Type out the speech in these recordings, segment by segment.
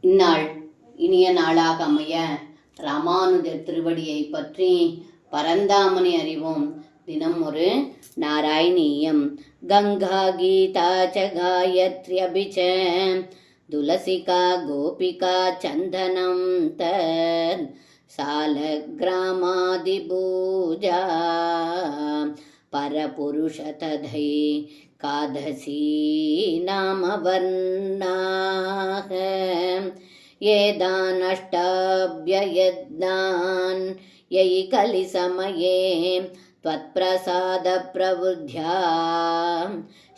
இந்நாள் இனிய நாளாக அமைய ராமானுஜர் திருவடியை பற்றி பரந்தாமனை அறிவோம். தினம் ஒரு நாராயணீயம். கங்கா கீதா ச காயத்ரி அபிச்ச துளசிகா கோபிகா சந்தனம் தத் சாலக்ராமாதி பூஜா பரபுருஷ ததை காதசி நாம வர்ணாக ஏதான் அஷ்டாப்யயத்னான் யை கலி சமயே त्वत्प्रसाद प्रवृद्ध्या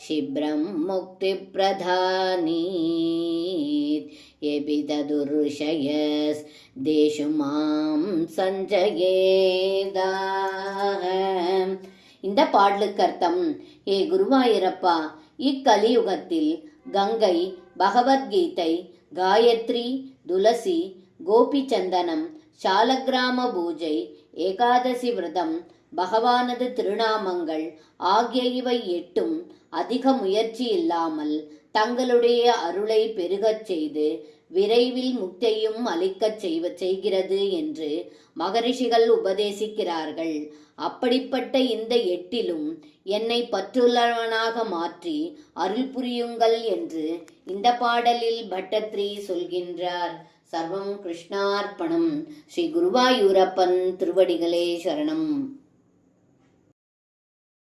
शिब्रं मुक्ति प्रधानी एबिदुर्षयस् देशु मां சஞ்சயேதா. இந்த பாடலுக்கு அர்த்தம்: ஏ குருவாயூரப்பா, இக்கலியுகத்தில் கங்கை, பகவத்கீதை, காயத்ரி, துளசி, கோபிச்சந்தனம், சாலக்கிராம பூஜை, ஏகாதசி விரதம், பகவானது திருநாமங்கள் ஆகிய இவை எட்டும் அதிக முயற்சி இல்லாமல் தங்களுடைய அருளை பெருகச் செய்து விரைவில் முக்தியையும் அளிக்கச் செய்கிறது என்று மகரிஷிகள் உபதேசிக்கிறார்கள். அப்படிப்பட்ட இந்த எட்டிலும் என்னை பற்றுள்ளவனாக மாற்றி அருள் புரியுங்கள் என்று இந்த பாடலில் பட்டத்ரி சொல்கின்றார். சர்வம் கிருஷ்ணார்ப்பணம். ஸ்ரீ குருவாயூரப்பன் திருவடிகளே சரணம்.